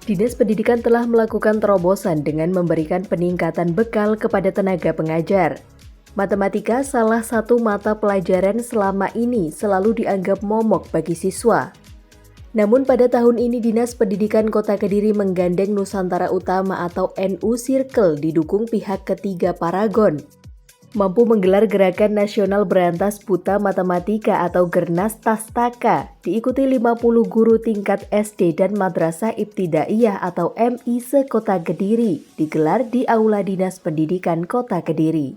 Dinas Pendidikan telah melakukan terobosan dengan memberikan peningkatan bekal kepada tenaga pengajar. Matematika salah satu mata pelajaran selama ini selalu dianggap momok bagi siswa. Namun pada tahun ini Dinas Pendidikan Kota Kediri menggandeng Nusantara Utama atau NU Circle didukung pihak ketiga Paragon. Mampu menggelar Gerakan Nasional Berantas Buta Matematika atau Gernas Tastaka, diikuti 50 guru tingkat SD dan Madrasah Ibtidaiyah atau MI se-Kota Kediri, digelar di Aula Dinas Pendidikan Kota Kediri.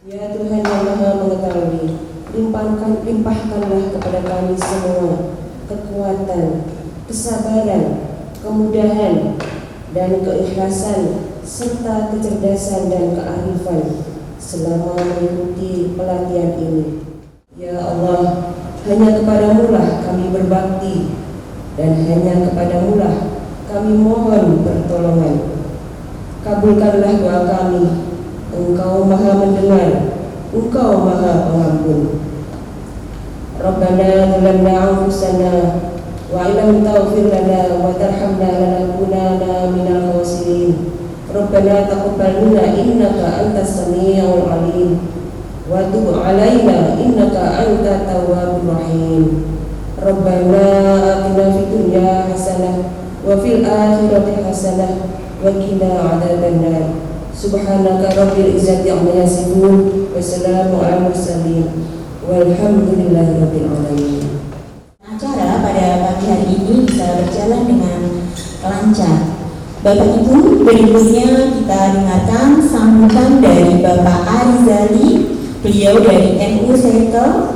Ya Tuhan yang Maha Mengetahui, limpahkanlah kepada kami semua kekuatan, kesabaran, kemudahan, dan keikhlasan serta kecerdasan dan kearifan selama mengikuti pelatihan ini. Ya Allah, hanya kepadamu-lah kami berbakti dan hanya kepadamu-lah kami mohon pertolongan. Kabulkanlah doa kami. Engkau Maha Mendengar, Engkau Maha Pengampun. Rabbana zalamna anfusana wa illam taghfir lana wa tarhamna lanakunanna minal khasirin. Rabbana taqabbal minna innaka antas samiul alim wa tub 'alaina innaka antat tawwabur rahim. Rabbana atina fid dunya hasanah wa fil akhirati hasanah wa qina 'adzabannar. Subhanaka rabbil izzati amma yasifun wa salamun alal mursalin walhamdulillahi rabbil alamin. Acara pada pagi hari ini bisa berjalan dengan lancar. Bapak Ibu, berikutnya kita dengarkan sambutan dari Bapak Arizali, beliau dari NU Circle.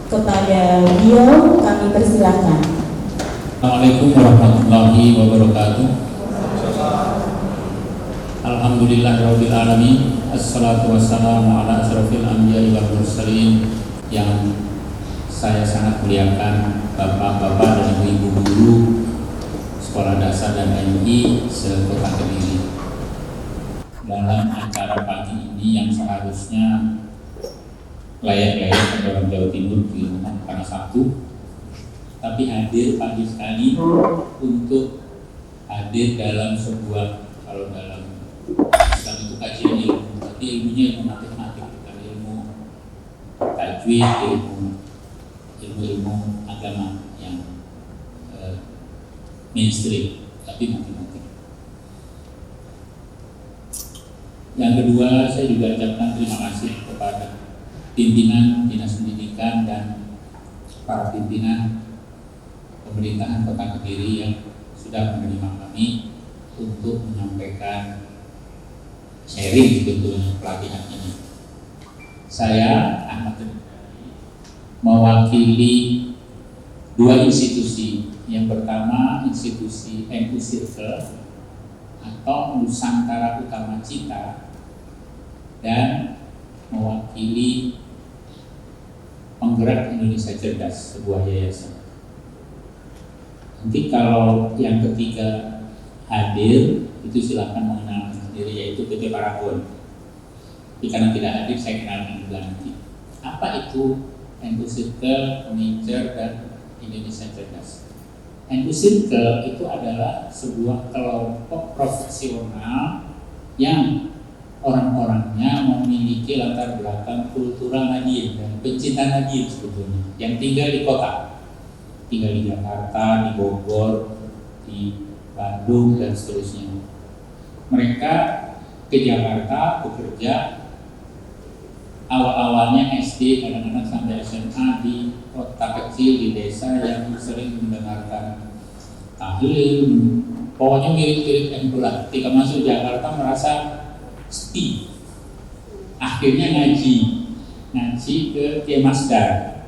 Kepada beliau kami persilakan. Assalamualaikum warahmatullahi wabarakatuh. Alhamdulillahirabbil alamin. Assalatu wassalamu ala asyrofil anbiya'i wal mursalin. Yang saya sangat muliakan bapak-bapak dan ibu-ibu guru sekolah dasar dan MI se-Kota Kediri. Dalam acara pagi ini yang seharusnya layak-layak pada orang Jawa Timur di karena Sabtu, tapi hadir pagi sekali untuk hadir dalam sebuah, kalau dalam Islam itu kajian ilmu, tapi ilmunya ilmu matematik, bukan ilmu tajwid, ilmu agama yang mainstream, tapi matematik. Yang kedua, saya juga ucapkan terima kasih kepada pimpinan Dinas Pendidikan dan para pimpinan pemerintahan Kota Kediri yang sudah menerima kami untuk menyampaikan sharing sebetulnya pelatihan ini. Saya Ahmad mewakili dua institusi. Yang pertama institusi NU Circle atau Nusantara Utama Cita, dan mewakili Penggerak Indonesia Cerdas, sebuah yayasan. Nanti kalau yang ketiga hadir, itu silakan mengenalkan sendiri, yaitu PT Paragon. Tapi karena tidak hadir, saya kenalkan juga nanti. Apa itu NU Circle, Unicer, dan Indonesia Cerdas? NU Circle itu adalah sebuah kelompok profesional yang orang-orangnya memiliki latar belakang kultural Nadiyin dan pencinta Nadiyin sebetulnya, yang tinggal di kota, tinggal di Jakarta, di Bogor, di Bandung, dan seterusnya. Mereka ke Jakarta bekerja, awal-awalnya SD, kadang-kadang sampai SMA di kota kecil, di desa yang sering mendengarkan tahlil, pokoknya mirip-mirip NU lah. Ketika masuk Jakarta merasa sepi, akhirnya ngaji ke Kiai Masdar.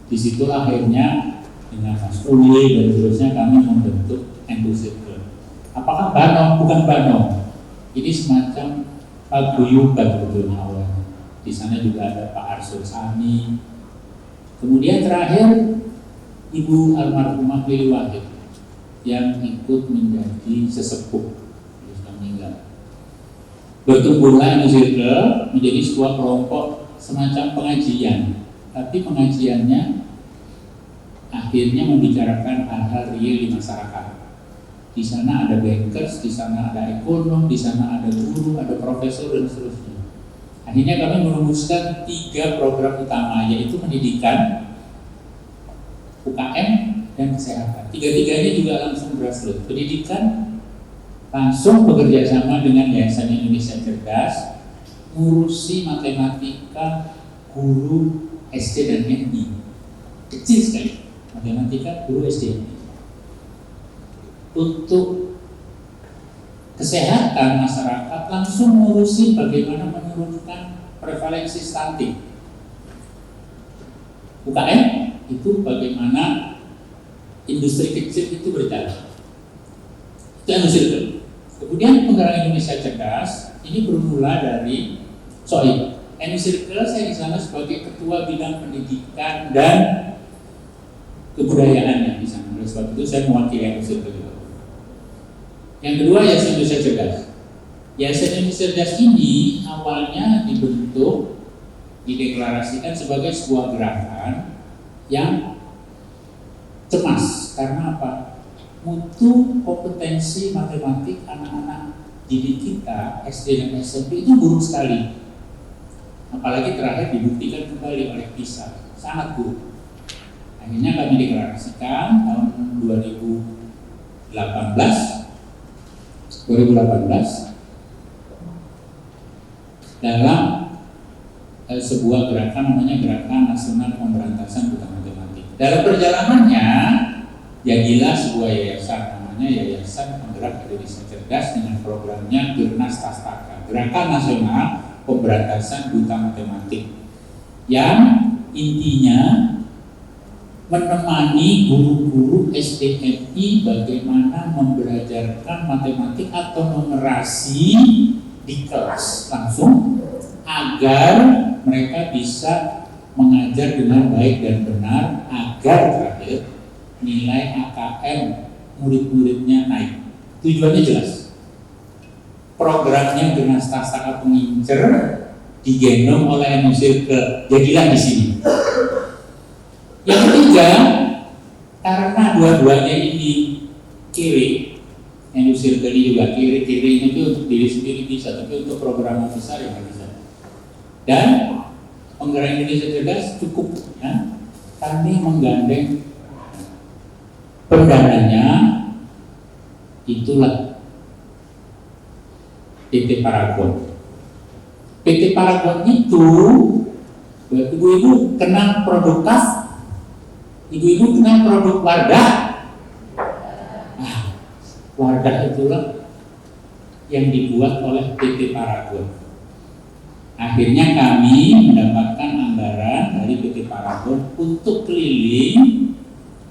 Di situ akhirnya dengan Mas Uli dan seterusnya kami membentuk NU Circle. Apakah Banong? Bukan Banong. Ini semacam paguyuban sebetulnya awalnya. Di sana juga ada Pak Arsul Sani. Kemudian terakhir Ibu almarhumah Lili Wahid yang ikut menjadi sesepuh, sudah meninggal. Bertumbuhlah Inner Circle menjadi sebuah kelompok semacam pengajian, tapi pengajiannya akhirnya membicarakan hal-hal real di masyarakat. Di sana ada bankers, di sana ada ekonom, di sana ada guru, ada profesor dan seterusnya. Akhirnya kami merumuskan 3 program utama, yaitu pendidikan, UKM, dan kesehatan. 3-tiganya juga langsung grassroots. Pendidikan langsung bekerja sama dengan Yayasan Indonesia Cerdas, ngurusi matematika guru SD dan MI. Kecil sekali, matematika guru SD. Untuk kesehatan masyarakat langsung ngurusi bagaimana menurunkan prevalensi stunting. UKM itu bagaimana industri kecil itu berjalan. Itu Inner Circle. Kemudian Penggerak Indonesia Cerdas ini bermula dari Inner Circle saya di sana sebagai ketua bidang pendidikan dan kebudayaannya di sana. Oleh sebab itu saya mewakili Inner Circle juga. Yang kedua, Yayasan Indonesia Cerdas. Yayasan Indonesia Cerdas ini awalnya dibentuk, dideklarasikan sebagai sebuah gerakan yang cemas. Karena apa? Mutu kompetensi matematik anak-anak didik kita SD dan SMP itu buruk sekali. Apalagi terakhir dibuktikan kembali oleh PISA, sangat buruk. Akhirnya kami deklarasikan tahun 2018 dalam sebuah gerakan namanya Gerakan Nasional Pemberantasan Buta Matematik. Dalam perjalanannya jadilah sebuah yayasan namanya Yayasan Penggerak Indonesia Cerdas dengan programnya Gernas Tastaka, Gerakan Nasional Pemberantasan Buta Matematik, yang intinya menemani guru-guru SDMI bagaimana membelajarkan matematik atau numerasi di kelas langsung agar mereka bisa mengajar dengan baik dan benar, agar terakhir nilai AKM murid-muridnya naik. Tujuannya jelas. Programnya Gernas Tastaka Pengincer digendong oleh Inner Circle, jadilah di sini. Yang ketiga, karena dua-duanya ini kiri, Inner Circle ini juga kiri-kiri itu untuk diri sendiri bisa, tapi untuk program besar yang nggak bisa. Dan Penggerak Indonesia Cerdas cukup, ya. Kami menggandeng pendananya, itulah PT Paragon. PT Paragon itu, ibu-ibu kenal produk tas, ibu-ibu kenal produk Wardah. Nah, Wardah itulah yang dibuat oleh PT Paragon. Akhirnya kami mendapatkan anggaran dari PT Paragon untuk keliling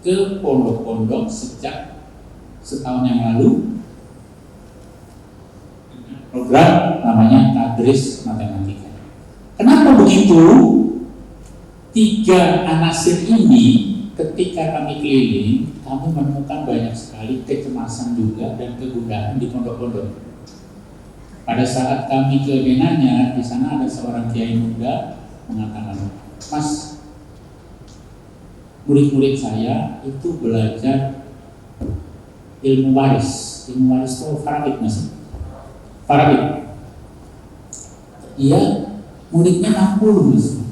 ke pondok-pondok sejak setahun yang lalu. Program namanya Tadris Matematika. Kenapa begitu? 3 anasir ini ketika kami keliling, kami menemukan banyak sekali kecemasan juga dan kegundahan di pondok-pondok. Pada saat kami ke Denanya, di sana ada seorang kiai muda mengatakan, Mas, murid-murid saya itu belajar ilmu waris. Ilmu waris itu Farabit, Mas. Farabit. Iya, muridnya 60, Mas.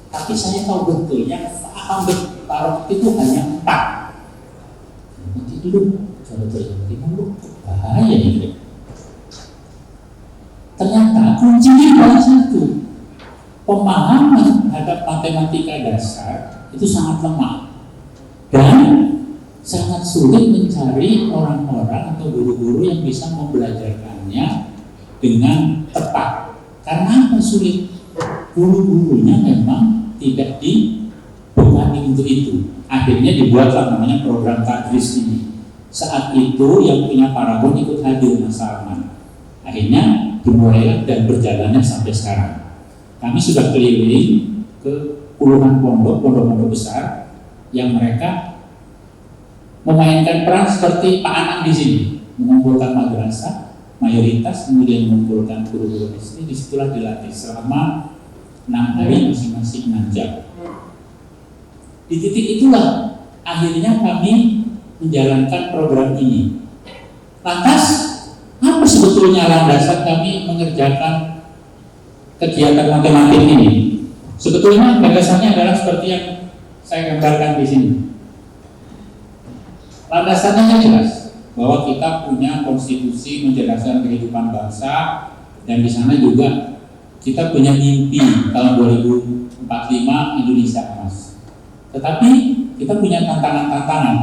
Tapi saya tahu betul yang paham betul Farabit itu hanya 4. Nanti dulu, kalau terjadi dulu, bahaya ini. Ternyata kuncinya adalah satu, pemahaman terhadap matematika dasar itu sangat lemah dan sangat sulit mencari orang-orang atau guru-guru yang bisa membelajarkannya dengan tepat. Karena apa sulit? Guru-gurunya memang tidak dibekali untuk itu. Akhirnya dibuatlah namanya program Tadris ini. Saat itu yang punya Paragon ikut hadir Mas Salman. Akhirnya dimulai dan berjalannya sampai sekarang. Kami sudah keliling ke puluhan pondok besar yang mereka memainkan peran seperti Pak Anang di sini, mengumpulkan madrasah mayoritas, kemudian mengumpulkan guru-guru SD. Disitulah dilatih selama 6 hari masing-masing 6 jam. Di titik itulah akhirnya kami menjalankan program ini. Lantas, apa sebetulnya landasan kami mengerjakan kegiatan matematik ini? Sebetulnya landasannya adalah seperti yang saya gambarkan di sini. Landasannya jelas bahwa kita punya konstitusi menjelaskan kehidupan bangsa, dan di sana juga kita punya mimpi tahun 2045 Indonesia emas. Tetapi kita punya tantangan-tantangan.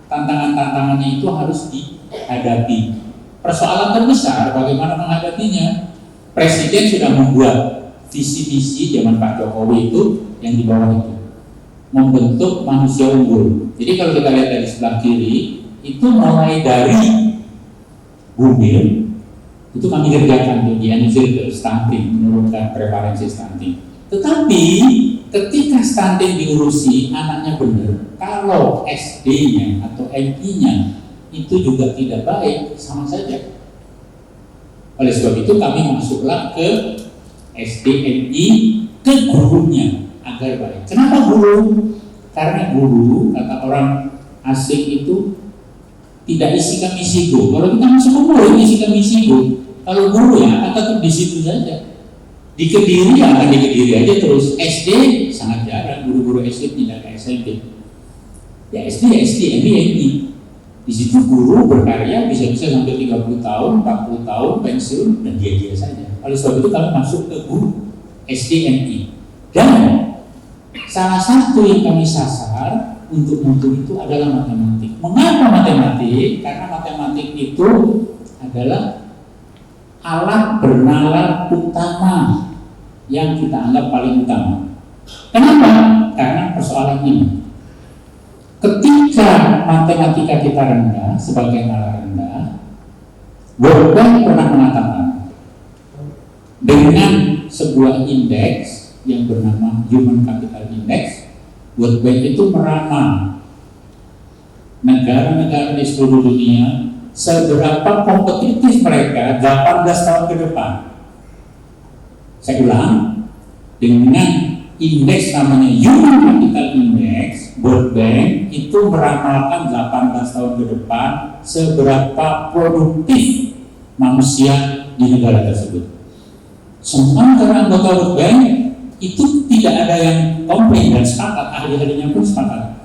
Tantangan-tantangannya itu harus dihadapi. Persoalan terbesar bagaimana menghadapinya. Presiden sudah membuat visi-visi zaman Pak Jokowi itu yang di bawah itu, membentuk manusia unggul. Jadi kalau kita lihat dari sebelah kiri, itu mulai dari bumil, itu kami kerjakan di Enfield stunting, menurunkan prevalensi stunting. Tetapi ketika stunting diurusi, anaknya benar, kalau SD-nya atau MI-nya itu juga tidak baik, sama saja. Oleh sebab itu kami masuklah ke SDMI, ke gurunya agar baik. Kenapa guru? Karena guru, kata orang asing itu tidak isi kami sigo. Kalau kita masuk ke guru, isi kami sigo. Kalau guru ya akan tetap di situ saja. Di Kediri ya akan di Kediri aja terus. SD sangat jarang guru-guru SD pindah ke SMP. Ya SD, MI. Di situ guru berkarya bisa-bisa sampai 30 tahun, 40 tahun pensiun dan dia saja. Oleh sebab itu kami masuk ke guru SDMI. Dan salah satu yang kami sasar untuk itu adalah matematik. Mengapa matematik? Karena matematik itu adalah alat bernalar utama yang kita anggap paling utama. Kenapa? Karena persoalan ini. Ketika matematika kita rendah, sebagai nalar rendah, World Bank pernah mengatakan dengan sebuah indeks yang bernama Human Capital Index, World Bank itu meramal negara-negara di seluruh dunia seberapa kompetitif mereka 18 tahun ke depan. Saya ulang, dengan indeks namanya Human Capital Index, World Bank itu meramalkan 18 tahun ke depan seberapa produktif manusia di negara tersebut. Semua negara anggota World Bank itu tidak ada yang komplain dan sepakat, ahli-ahlinya pun sepakat.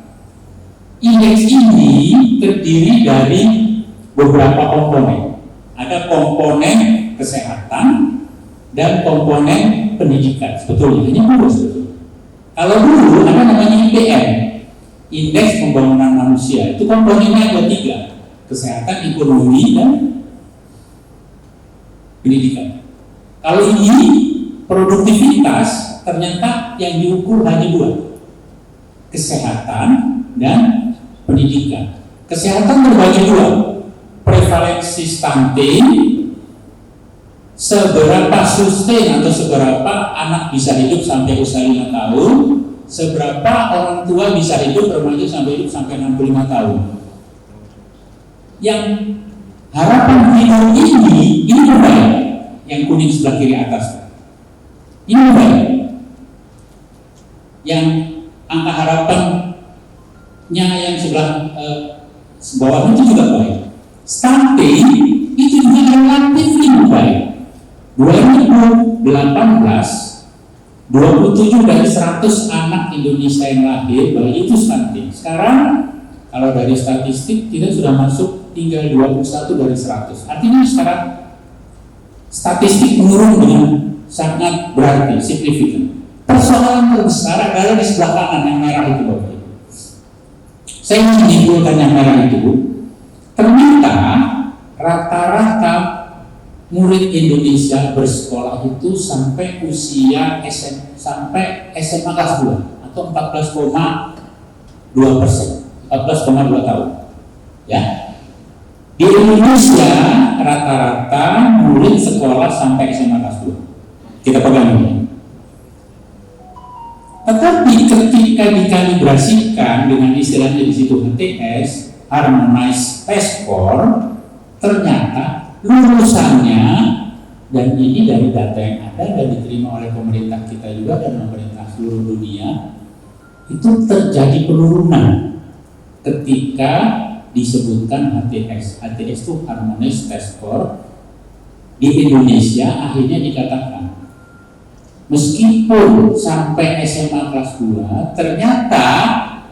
Indeks ini terdiri dari beberapa komponen. Ada komponen kesehatan dan komponen pendidikan. Sebetulnya ini bagus betul. Kalau dulu ada namanya IPM, Indeks Pembangunan Manusia. Itu komponennya ada 3, kesehatan, ekonomi, dan pendidikan. Kalau ini produktivitas, ternyata yang diukur hanya 2, kesehatan dan pendidikan. Kesehatan terbagi 2, prevalensi stunting, seberapa sustain atau seberapa anak bisa hidup sampai usia 5 tahun, seberapa orang tua bisa hidup remaja sampai hidup sampai 65 tahun. Yang harapan hidup ini baik, yang kuning sebelah kiri atas. Ini baik. Yang angka harapannya yang sebelah bawah itu juga baik. Stunting itu juga relatif baik. 2018, 27 dari 100 anak Indonesia yang lahir bayi itu stunting. Sekarang kalau dari statistik kita sudah masuk tinggal 21 dari 100. Artinya sekarang statistik menurun dengan sangat berarti, signifikan. Persoalan terbesar adalah di sebelah kanan yang merah itu, Bapak. Saya ingin menyimpulkan yang merah itu. Ternyata rata-rata murid Indonesia bersekolah itu sampai usia sampai SMA kelas 2 atau 14,2%, 14,2 tahun. Ya. Di Indonesia rata-rata murid sekolah sampai SMA kelas 2. Kita pegang ini. Tetapi ketika dikalibrasikan dengan istilahnya di situ HTS, Harmonized Test Score, ternyata lulusannya, dan ini dari data yang ada dan diterima oleh pemerintah kita juga dan pemerintah seluruh dunia, itu terjadi penurunan ketika disebutkan HTS. HTS itu Harmonized Test Score. Di Indonesia akhirnya dikatakan meskipun sampai SMA kelas 2 ternyata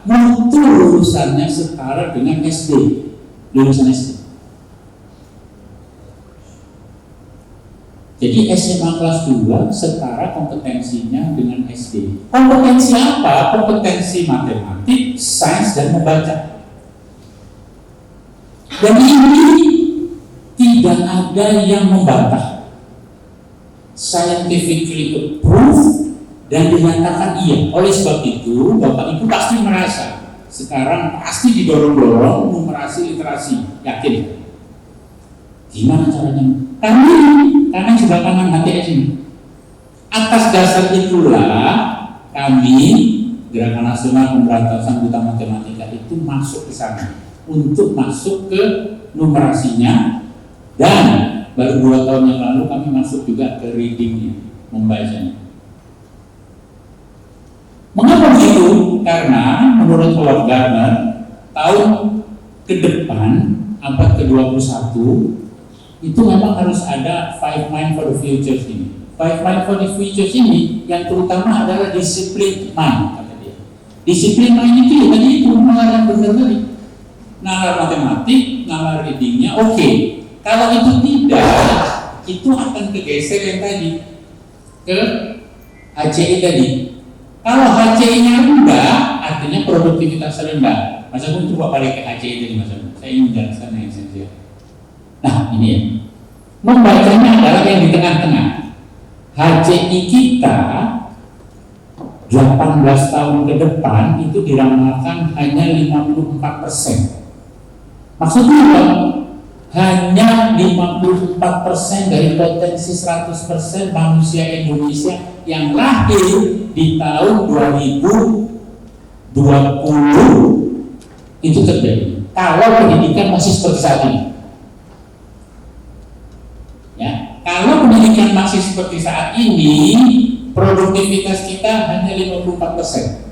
mutu lulusannya setara dengan SD, lulusan SD. Jadi SMA kelas 2 setara kompetensinya dengan SD. Kompetensi apa? Kompetensi matematik, sains, dan membaca. Dan ini tidak ada yang membantah, scientifically approved dan dinyatakan iya. Oleh sebab itu, Bapak Ibu pasti merasa sekarang pasti didorong-dorong numerasi literasi, yakin? Gimana caranya? Karena sebelah kanan HTS ini. Atas dasar itulah kami Gerakan Nasional Pemberantasan Buta Matematika itu masuk ke sana untuk masuk ke numerasinya, dan baru 2 tahun yang lalu kami masuk juga ke readingnya, membacanya. Mengapa begitu? Karena menurut Howard Gardner, tahun ke depan abad ke-21 itu memang harus ada 5 mind for the future ini. 5 mind for the future ini yang terutama adalah disiplin mind, kata dia. Disiplin mind itu tadi itu nalar benar tadi. Nalar matematik, nalar readingnya, oke. Kalau itu tidak, itu akan kegeser yang tadi ke HCI tadi. Kalau HCI-nya rendah, artinya produktivitas rendah. Mas Agung coba balik ke HCI tadi, Mas Agung. Saya ingin menjelaskan yang esensial. Nah, ini ya. Membacanya adalah yang di tengah-tengah. HCI kita 18 tahun ke depan itu diramalkan hanya 54%. Maksudnya apa? Hanya 54% dari potensi 100% manusia Indonesia yang lahir di tahun 2020 itu terjadi. Kalau pendidikan masih seperti saat ini, ya, kalau pendidikan masih seperti saat ini, produktivitas kita hanya 54%.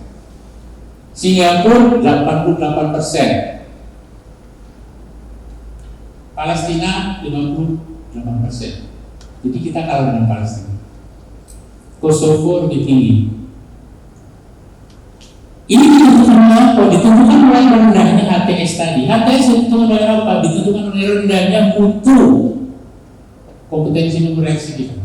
Singapura 88%. Palestina 58%. Jadi kita kalah dengan Palestina. Kosovo lebih tinggi. Ini ditentukan apa? Ditentukan oleh rendahnya HTS tadi. HTS ditentukan oleh apa? Ditentukan oleh rendahnya mutu kompetensi numerasi kita.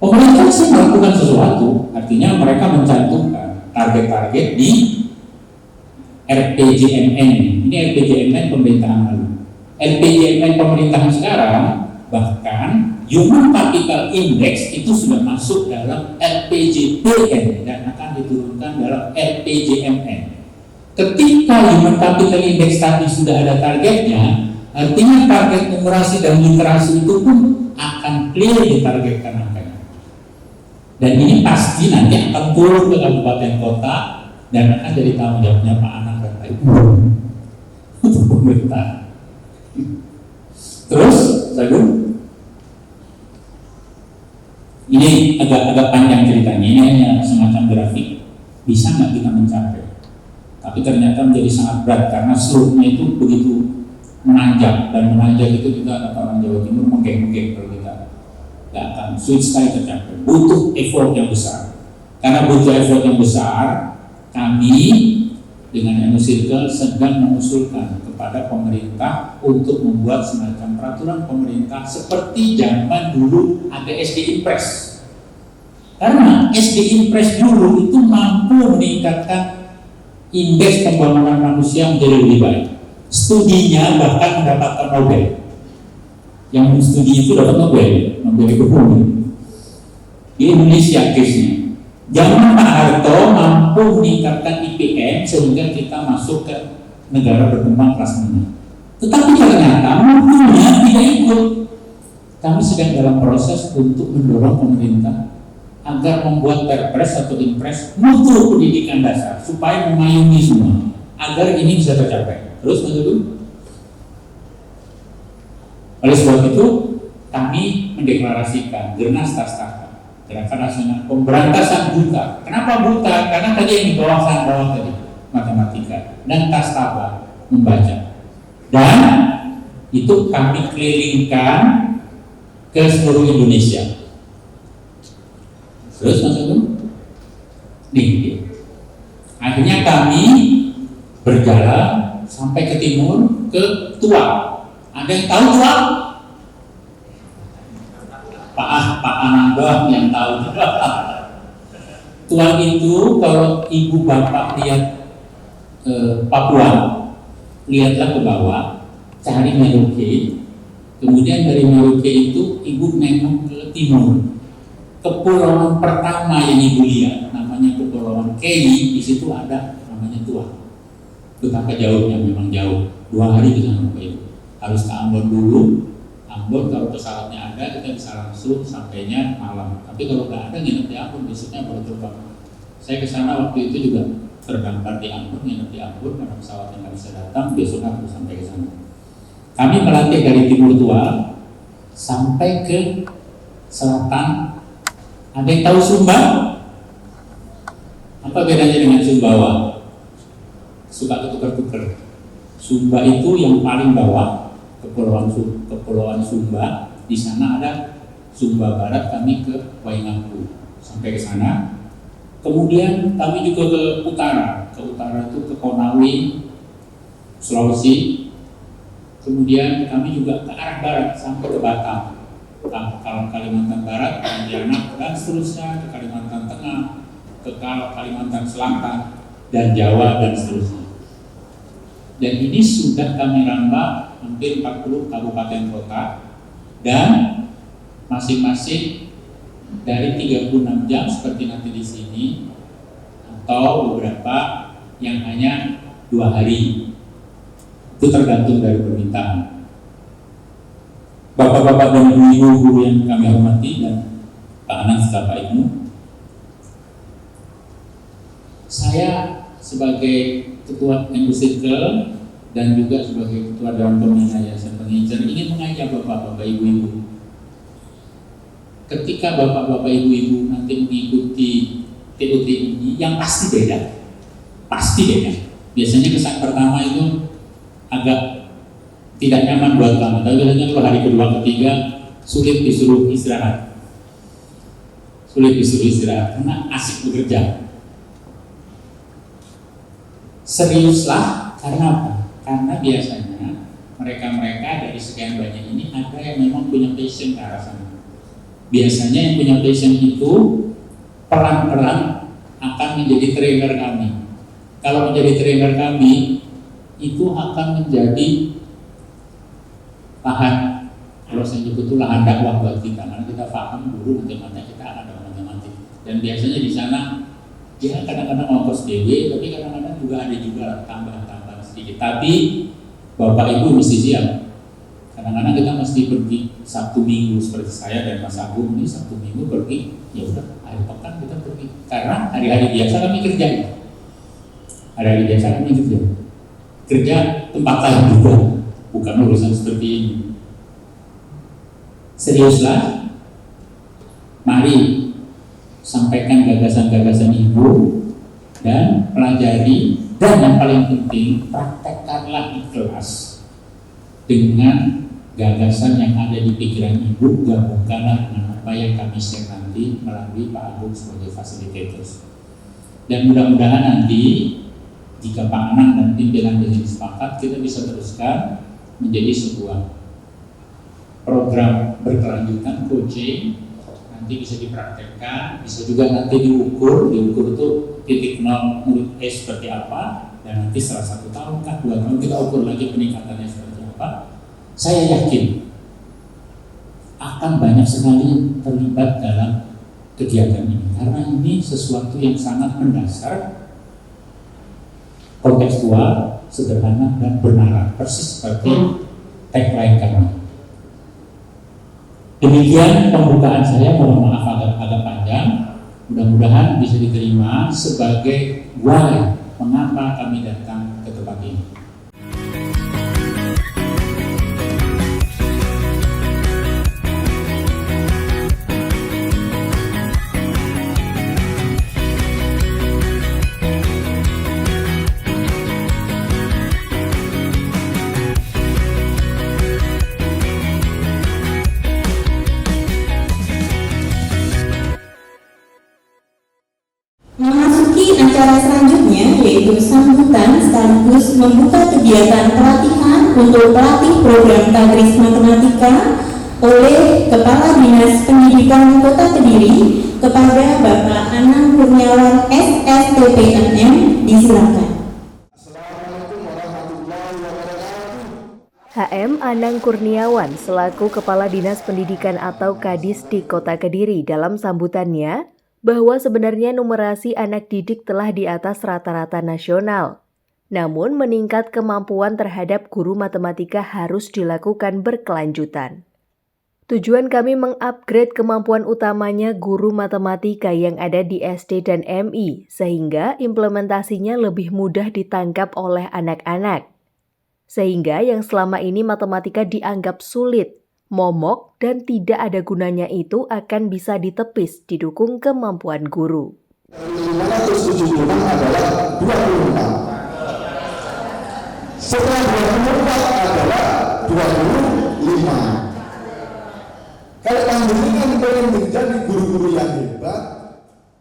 Pemerintah sih melakukan sesuatu, artinya mereka mencantumkan target-target di RPJMN. Ini RPJMN pemerintahan lalu. RPJMN pemerintahan sekarang, bahkan Human Capital Index itu sudah masuk dalam RPJPN dan akan diturunkan dalam RPJMN. Ketika Human Capital Index tadi sudah ada targetnya, artinya target numerasi dan literasi itu pun akan clear ditargetkan angkanya. Dan ini pasti nanti akan turun ke kabupaten kota dan akan jadi tanggung jawabnya Pak Anak dan Pak Ibu untuk pemerintah. Terus, Sagung, ini agak panjang ceritanya. Ini hanya semacam grafik. Bisa nggak kita mencapai? Tapi ternyata menjadi sangat berat karena slope-nya itu begitu menanjak, dan menanjak itu juga kata orang Jawa Timur menggeng-menggeng kalau kita nggak akan sulit sekali tercapai. Butuh effort yang besar. Karena butuh effort yang besar, kami dengan Emu Circle sedang mengusulkan kepada pemerintah untuk membuat semacam peraturan pemerintah seperti zaman dulu ada SD Impres. Karena SD Impres dulu itu mampu meningkatkan indeks pembangunan manusia menjadi lebih baik. Studinya bahkan mendapatkan Nobel. Yang studi itu dapat Nobel ekonomi. Di Indonesia case-nya. Zaman Pak Harto mampu meningkatkan IPM sehingga kita masuk ke negara berkembang kelas 6. Tetapi ternyata mutunya tidak ikut. Kami sedang dalam proses untuk mendorong pemerintah agar membuat perpres atau impres mutu pendidikan dasar supaya memayungi semua agar ini bisa tercapai. Terus betul. Oleh sebab itu kami mendeklarasikan Gernas Tastaka, Gerakan Nasional Pemberantasan Buta. Kenapa buta? Karena tadi yang di bawah tadi matematika dan Tastaka membaca. Dan itu kami kelilingkan ke seluruh Indonesia. Terus maksudnya? Nih. Akhirnya kami berjalan sampai ke timur, ke Tua. Ada yang tahu Tua? Pak Ananda yang tahu. Tua itu kalau ibu bapak lihat Papua, lihatlah ke bawah, cari Merauke. Kemudian dari Merauke itu ibu nengok ke timur. Kepulauan pertama yang ibu lihat namanya Kepulauan Kei, di situ ada namanya Tua. Betapa jauhnya, memang jauh. 2 hari bisa sampai itu. Harus ke Ambon dulu. Ambon kalau pesawatnya ada kita bisa langsung sampainya malam. Tapi kalau nggak ada nginep di Ambon, besoknya baru terbang. Saya ke sana waktu itu juga terdampar di Ambon, nginep di Ambon karena pesawatnya nggak bisa datang. Besoknya harus sampai ke sana. Kami melatih dari timur Tua sampai ke selatan. Ada yang tahu Sumba? Apa bedanya dengan Sumbawa? Suka ketukar-tukar. Sumba itu yang paling bawah, Kepulauan Sumba. Di sana ada Sumba Barat, kami ke Waingapu sampai ke sana. Kemudian kami juga ke utara. Ke utara itu ke Konawe, Sulawesi. Kemudian kami juga ke arah barat sampai ke Batam, Kalimantan Barat, Pontianak, dan seterusnya ke Kalimantan Tengah, ke Kalimantan Selatan, dan Jawa, dan seterusnya. Dan ini sudah kami rambah hampir 40 kabupaten kota, dan masing-masing dari 36 jam seperti nanti di sini, atau beberapa yang hanya 2 hari. Itu tergantung dari permintaan. Bapak-bapak dan ibu guru yang kami hormati dan Pak Anang serta Pak Ibnu, saya sebagai Ketua MU Circle dan juga sebagai Ketua Dewan Pembina Yayasan Pengincar ingin mengajak bapak-bapak ibu-ibu, ketika bapak-bapak ibu-ibu nanti mengikuti TUT ini, yang pasti beda. Biasanya kesan pertama itu agak tidak nyaman buat kamu, tapi biasanya kalau hari kedua ketiga sulit disuruh istirahat karena asik bekerja. Seriuslah, karena apa? Karena biasanya mereka dari sekian banyak ini ada yang memang punya passion ke arah sana. Biasanya yang punya passion itu pelan-pelan akan menjadi trainer kami. Kalau menjadi trainer kami, itu akan menjadi lahan, kalau saya nyebut itu lahan dakwah buat kita, karena kita paham guru matematika kita akan dakwah matematik. Dan biasanya di sana ya kadang-kadang ongkos dewe, tapi kadang-kadang juga ada tambahan sedikit. Tapi bapak ibu mesti siap. Kadang-kadang kita mesti pergi Sabtu Minggu seperti saya dan Mas Agung ini Sabtu Minggu pergi, ya udah hari pekan kita pergi. Karena hari-hari biasa kami kerja. Kerja tempat lain juga, bukan urusan seperti ini. Seriuslah, mari sampaikan gagasan-gagasan ibu dan pelajari, dan yang paling penting praktekkanlah ikhlas dengan gagasan yang ada di pikiran ibu, gabungkanlah dengan apa yang kami share nanti melalui Pak Agung sebagai fasilitator. Dan mudah-mudahan nanti jika Pak Anang dan pimpinan ini sepakat, kita bisa teruskan menjadi sebuah program berkelanjutan coaching. Nanti bisa dipraktekkan, bisa juga nanti diukur itu titik nol murid seperti apa, dan nanti setelah 1 tahun 2 tahun kita ukur lagi peningkatannya seperti apa. Saya yakin akan banyak sekali terlibat dalam kegiatan ini, karena ini sesuatu yang sangat mendasar, kontekstual, sederhana dan benar, persis seperti tagline kami. Demikian pembukaan saya, mohon maaf agak panjang. Mudah-mudahan bisa diterima sebagai why, mengapa kami datang ke tempat ini. Memasuki acara selanjutnya, yaitu sambutan sekaligus membuka kegiatan pelatihan untuk pelatih program tadris matematika oleh Kepala Dinas Pendidikan Kota Kediri kepada Bapak Anang Kurniawan SSTPNM. Disilakan. HM Anang Kurniawan selaku Kepala Dinas Pendidikan atau Kadis di Kota Kediri dalam sambutannya bahwa sebenarnya numerasi anak didik telah di atas rata-rata nasional. Namun meningkat kemampuan terhadap guru matematika harus dilakukan berkelanjutan. Tujuan kami mengupgrade kemampuan utamanya guru matematika yang ada di SD dan MI sehingga implementasinya lebih mudah ditangkap oleh anak-anak. Sehingga yang selama ini matematika dianggap sulit, momok, dan tidak ada gunanya itu akan bisa ditepis didukung kemampuan guru. 576 adalah 24. Setelah 24 adalah 25. Kalau panjenengan ingin menjadi guru-guru yang hebat,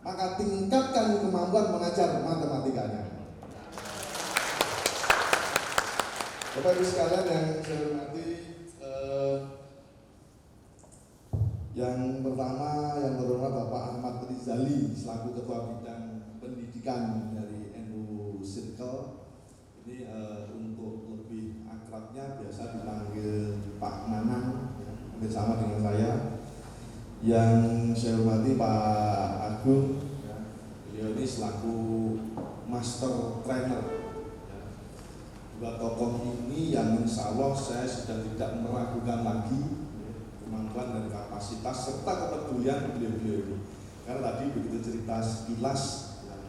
maka tingkatkan kemampuan mengajar matematikanya. Bapak Ibu sekalian yang saya hormati, yang pertama yang terhormat Bapak Ahmad Rizali selaku Ketua Bidang Pendidikan dari NU Circle. Ini untuk lebih akrabnya biasa dipanggil Pak Nanang, hampir sama dengan saya. Yang saya hormati Pak Agung, beliau ini selaku Master Trainer. Dua tokoh ini yang insya Allah saya sudah tidak meragukan lagi kemampuan dan kapasitas serta kepedulian beliau-beliau ini. Karena tadi begitu cerita sekilas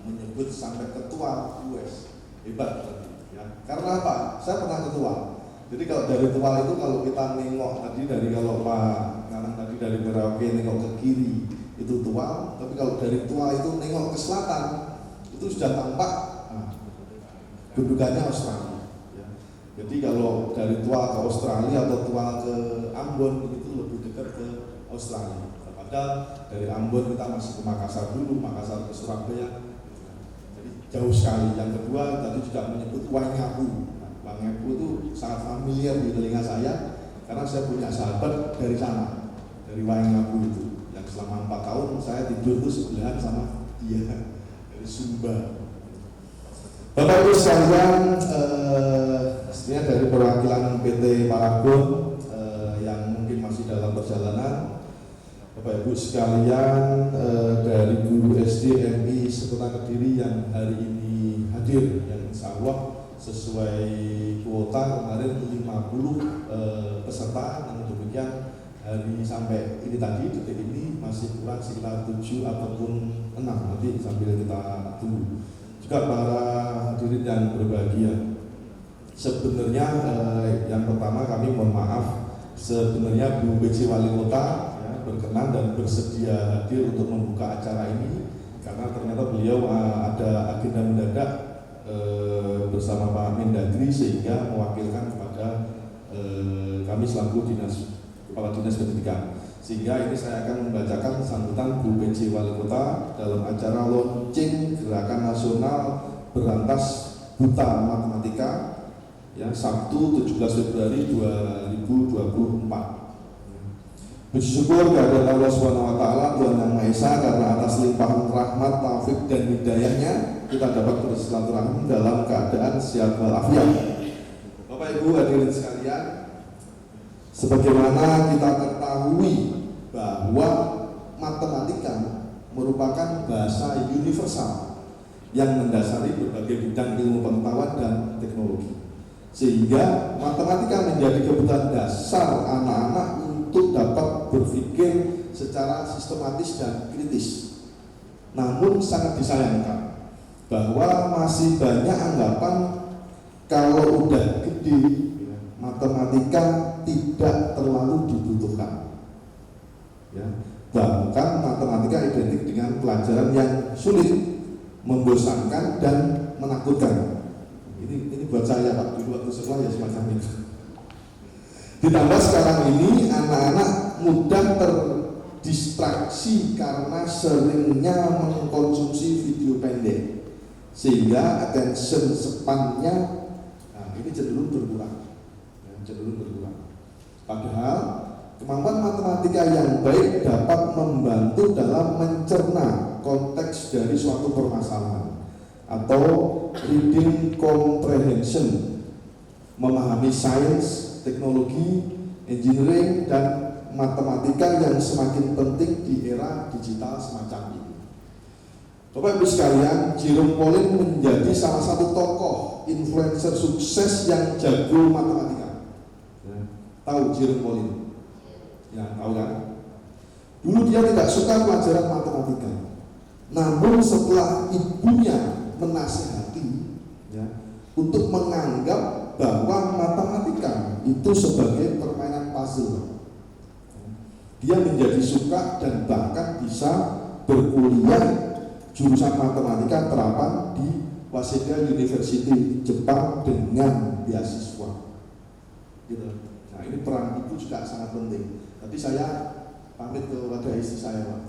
menyebut sampai ketua US, hebat tadi. Ya. Karena apa? Saya pernah ketua. Jadi kalau dari tua itu kalau kita nengok tadi dari kalau Pak Nanang tadi dari Merauke nengok ke kiri itu tua, tapi kalau dari tua itu nengok ke selatan itu sudah tampak kedudukannya Australia. Jadi kalau dari tua ke Australia atau tua ke Ambon itu lebih dekat ke Australia. Padahal dari Ambon kita masih ke Makassar dulu, Makassar ke Surabaya. Jadi jauh sekali. Yang kedua tadi juga menyebut Waingapu. Waingapu itu sangat familiar di telinga saya karena saya punya sahabat dari sana, dari Waingapu itu. Yang selama 4 tahun saya tidur tuh sebelahan sama dia dari Sumba. Bapak Ibu sekalian, sebenarnya dari perwakilan PT Paragon yang mungkin masih dalam perjalanan, Bapak Ibu sekalian dari guru SD MI Sekota Kediri yang hari ini hadir, yang insya Allah sesuai kuota kemarin 50 peserta, namun demikian hari sampai ini tadi detik ini masih kurang sekitar 7 ataupun 6, nanti sambil kita tunggu. Juga para hadirin yang berbahagia, sebenarnya yang pertama kami mohon maaf, sebenarnya Bu BC Wali Kota ya, berkenan dan bersedia hadir untuk membuka acara ini karena ternyata beliau ada agenda mendadak bersama Pak Mendagri sehingga mewakilkan kepada kami selaku Kepala Dinas Pendidikan. Sehingga ini saya akan membacakan sambutan Bu BC Wali Kota dalam acara launching Gerakan Nasional Berantas Buta Matematika ya, Sabtu 17 Februari 2024. Puji syukur kehadirat Allah Subhanahu wa taala Tuhan Yang Maha Esa karena atas limpahan rahmat, taufik dan hidayahnya kita dapat bersilaturahmi dalam keadaan sehat walafiat. Bapak Ibu hadirin sekalian, sebagaimana kita ketahui bahwa matematika merupakan bahasa universal yang mendasari berbagai bidang ilmu pengetahuan dan teknologi. Sehingga matematika menjadi kebutuhan dasar anak-anak untuk dapat berpikir secara sistematis dan kritis. Namun sangat disayangkan bahwa masih banyak anggapan kalau udah gede matematika tidak terlalu dibutuhkan. Ya, bahkan matematika identik dengan pelajaran yang sulit, membosankan dan menakutkan. Ini buat saya Pak, dulu waktu sekolah ya semacam itu. Ditambah sekarang ini anak-anak mudah terdistraksi karena seringnya mengkonsumsi video pendek, sehingga attention span-nya ini cenderung berkurang. Padahal kemampuan matematika yang baik dapat membantu dalam mencerna konteks dari suatu permasalahan atau reading comprehension, memahami sains, teknologi, engineering, dan matematika yang semakin penting di era digital semacam ini. Bapak Ibu sekalian, Jerome Pauline menjadi salah satu tokoh influencer sukses yang jago matematika. Tahu Jerome Pauline? Ya, tahu kan? Dulu dia tidak suka pelajaran matematika. Namun setelah ibunya menasihati untuk menganggap bahwa matematika itu sebagai permainan puzzle, dia menjadi suka dan bahkan bisa berkuliah jurusan matematika terapan di Waseda University Jepang dengan beasiswa. Gitu. Nah, ini peran ibu juga sangat penting. Tadi saya pamit kepada istri saya, Pak.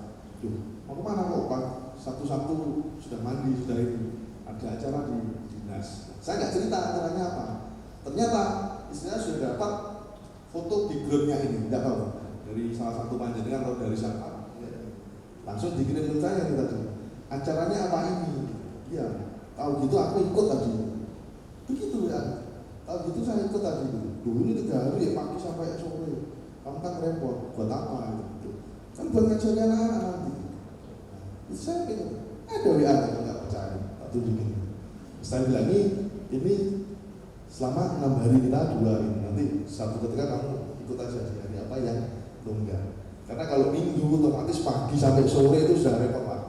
Mau kemana kok Pak? Satu-satu sudah mandi, sudah ini. Ada acara di dinas. Saya nggak cerita acaranya apa. Ternyata istrinya sudah dapat foto backgroundnya ini, nggak tahu dari salah satu panjenengan atau dari siapa. Langsung dikirim ke saya nih tadi. Acaranya apa ini? Iya. Tahu gitu aku ikut tadi. Begitu ya. Tahu gitu saya ikut tadi. Duh ini 3 hari ya pagi sampai sore. Kamu kan repot. Buat apa gitu? Kan buat ngajarin anak-anak nanti. Saya gitu. Ada WA yang nggak percaya. Tak tunjukin. Saya bilang ini selama 6 hari kita 2 ini. Nanti satu ketika kamu ikut aja di hari apa yang longgar. Karena kalau minggu otomatis pagi sampai sore itu sudah repot Pak.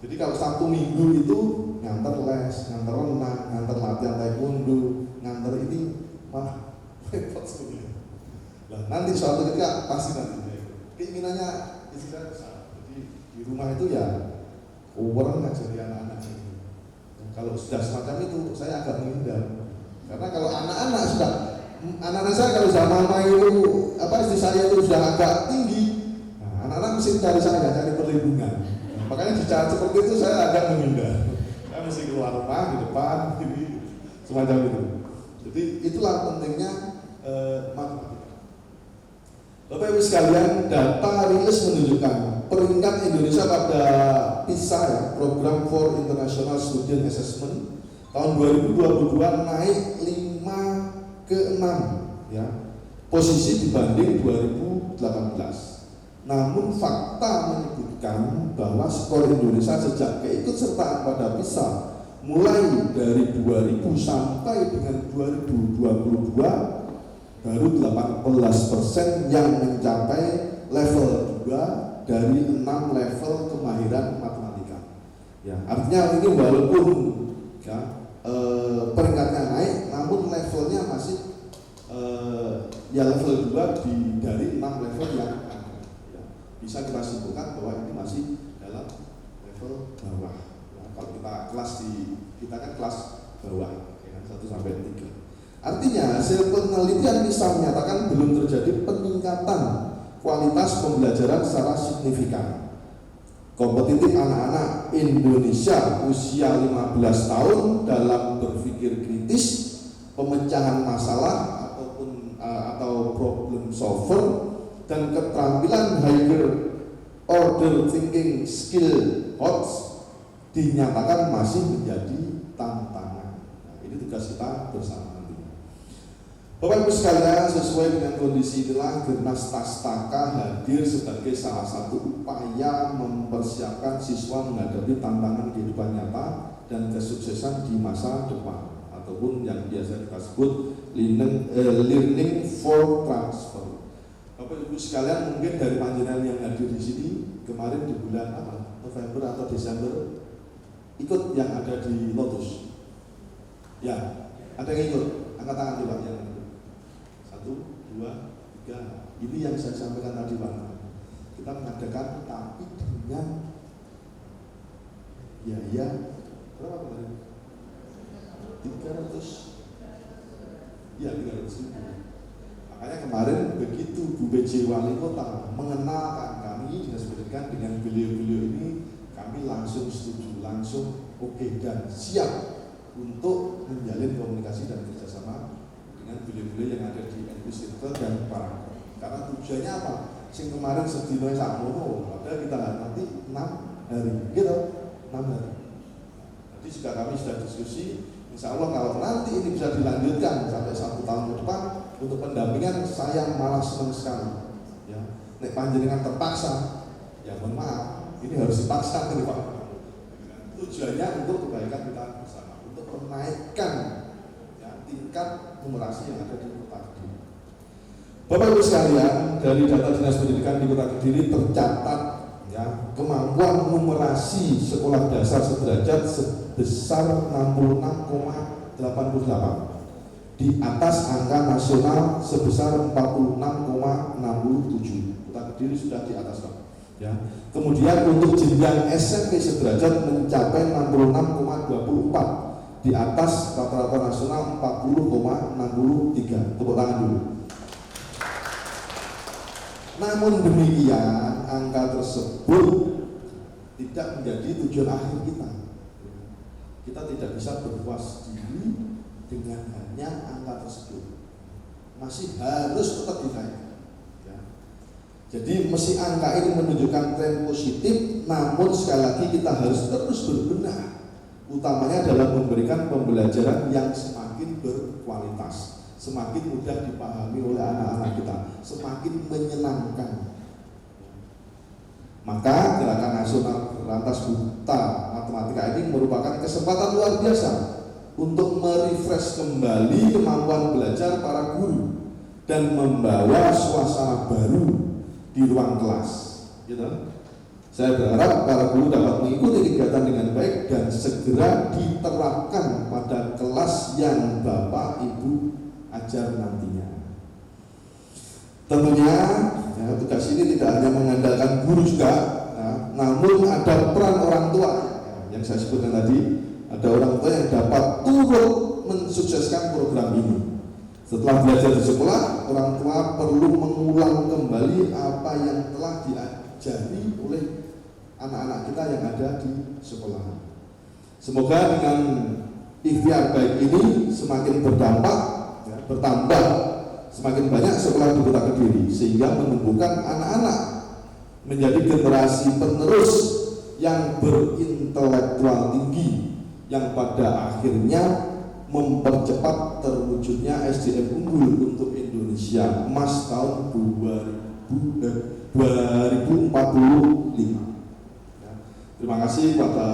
Jadi kalau Sabtu Minggu itu nganter les, nganter renang, nganter latihan taekwondo, nganter ini malah repot sekali. Nah nanti suatu ketika pasti nanti keinginannya istri saya besar. Jadi di rumah itu ya orang ngajari anak-anak ini. Kalau sudah semacam itu saya agak menghindar. Karena kalau anak-anak saya kalau sudah mama itu istri saya itu sudah agak tinggi, nah, anak-anak mesti cari saya, cari perlindungan. Makanya di cara seperti itu saya agak menghindar. Saya mesti keluar rumah di depan, ini semacam itu. Jadi itulah pentingnya matematika. Bapak Ibu sekalian, data rilis menunjukkan peringkat Indonesia pada PISA Program for International Student Assessment tahun 2022 naik 5 ke 6 ya, posisi dibanding 2018. Namun fakta menyebutkan bahwa skor Indonesia sejak keikutsertaan pada PISA mulai dari 2000 sampai dengan 2022 baru 18% yang mencapai level 2 dari 6 level kemahiran matematika. Ya, artinya ini walaupun peringkatnya naik, namun levelnya masih level 2 dari 6 level yang bisa kita simpulkan bahwa ini masih dalam level bawah. Nah, kalau kita kan kelas bawah, ya, 1 sampai 3. Artinya hasil penelitian PISA menyatakan belum terjadi peningkatan kualitas pembelajaran secara signifikan. Kompetitif anak-anak Indonesia usia 15 tahun dalam berpikir kritis, pemecahan masalah atau problem solver, dan keterampilan higher order thinking skill HOTS dinyatakan masih menjadi tantangan. Nah, ini tugas kita bersama nantinya. Bapak Ibu sekalian, sesuai dengan kondisi inilah Gernas Tastaka hadir sebagai salah satu upaya mempersiapkan siswa menghadapi tantangan kehidupan nyata dan kesuksesan di masa depan, ataupun yang biasa kita sebut learning for transfer. Bapak Ibu sekalian, mungkin dari panjenengan yang hadir di sini kemarin di bulan November atau Desember ikut yang ada di Lotus. Ya, ada yang ikut? Angkat tangan coba yang ikut. 1, 2, 3. Ini yang saya sampaikan tadi Pak. Kita mengadakan tapi dengan biaya berapa kemarin? 300. Ya, 300.000. Makanya kemarin begitu Bu BJ Wali Kota mengenalkan kami Dinas Pendidikan dengan beliau-beliau ini, kami langsung setuju, langsung oke dan siap untuk menjalin komunikasi dan kerjasama dengan beliau-beliau yang ada di NU Circle dan para. Karena tujuannya apa? Sing kemarin sedino sakmono, padahal kita nanti 6 hari, gitu, 6 hari. Jadi juga kami sudah diskusi, insya Allah kalau nanti ini bisa dilanjutkan sampai 1 tahun ke depan untuk pendampingan, saya malah senang sekali. Ya, nek panjenengan terpaksa, ya mohon maaf, ini harus dipaksa nih Pak. Tujuannya untuk kebaikan kita bersama, untuk menaikkan ya, tingkat numerasi yang ada di Kota Kediri. Bapak Ibu sekalian, dari data Dinas Pendidikan di Kota Kediri tercatat ya, kemampuan numerasi sekolah dasar sederajat sebesar 66,88 di atas angka nasional sebesar 46,67. Kota Kediri sudah di atas Pak. Ya. Kemudian untuk jenjang SMP sederajat mencapai 66,24 di atas rata-rata nasional 40,63. Tepuk tangan dulu. Namun demikian, angka tersebut tidak menjadi tujuan akhir kita. Kita tidak bisa berpuas diri dengan hanya angka tersebut. Masih harus tetap dinaikkan. Ya. Jadi mesti angka ini menunjukkan tren positif, namun sekali lagi kita harus terus berbenah. Utamanya dalam memberikan pembelajaran yang semakin berkualitas, semakin mudah dipahami oleh anak-anak kita, semakin menyenangkan. Maka Gerakan Nasional Berantas Buta Matematika ini merupakan kesempatan luar biasa untuk merefresh kembali kemampuan belajar para guru dan membawa suasana baru di ruang kelas. Gitu. Saya berharap para guru dapat mengikuti kegiatan dengan baik dan segera diterapkan pada kelas yang Bapak Ibu ajar nantinya. Tentunya ya, tugas ini tidak hanya mengandalkan guru juga, ya, namun ada peran orang tua ya, yang saya sebutkan tadi. Ada orang tua yang dapat turut mensukseskan program ini. Setelah belajar di sekolah, orang tua perlu mengulang kembali apa yang telah diajari oleh anak-anak kita yang ada di sekolah. Semoga dengan ikhtiar baik ini semakin berdampak, ya, bertambah semakin banyak sekolah di Kota Kediri, sehingga menumbuhkan anak-anak menjadi generasi penerus yang berintelektual tinggi, yang pada akhirnya mempercepat terwujudnya SDM unggul untuk Indonesia Emas tahun 2045. Terima kasih kepada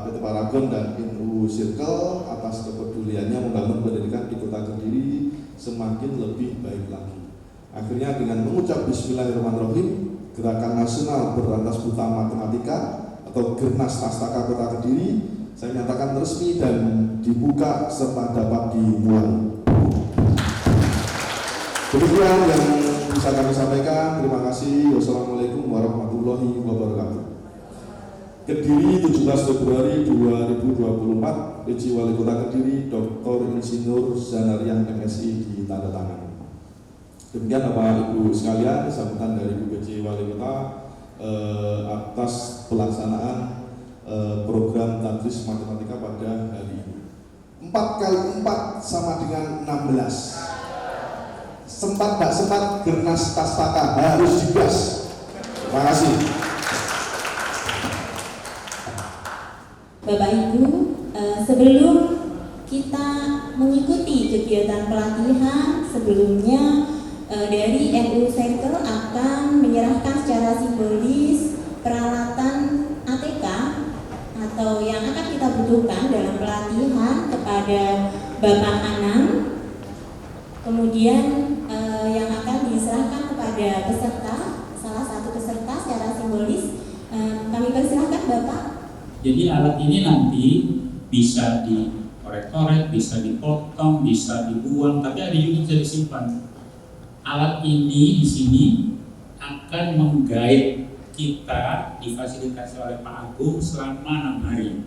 PT Paragon dan NU Circle atas kepeduliannya membangun pendidikan di Kota Kediri semakin lebih baik lagi. Akhirnya dengan mengucap Bismillahirrahmanirrahim, Gerakan Nasional Berantas Buta Matematika atau Gernas Tastaka Kota Kediri saya nyatakan resmi dan dibuka serta dapat dimulai. Demikian yang bisa kami sampaikan. Terima kasih. Wassalamualaikum warahmatullahi wabarakatuh. Kediri 17 Februari 2024, PJ Wali Kota Kediri Dr. Insinyur Zanariah MSI ditandatangani. Demikian Bapak Ibu sekalian, sambutan dari Bu PJ Wali Kota atas pelaksanaan program tadris matematika pada hari ini. 4 kali 4 sama dengan 16. Sempat tak sempat Gernas Tastaka harus digas. Terima kasih. Bapak Ibu, sebelum kita mengikuti kegiatan pelatihan sebelumnya. Dari NU Circle akan menyerahkan secara simbolis peralatan ATK atau yang akan kita butuhkan dalam pelatihan kepada Bapak Anang. Kemudian yang akan diserahkan kepada peserta, salah satu peserta secara simbolis, kami persilahkan Bapak. Jadi alat ini nanti bisa dikorek-korek, bisa dipotong, bisa dibuang, tapi ada juga bisa disimpan. Alat ini di sini akan meng-guide kita, difasilitasi oleh Pak Agung selama 6 hari.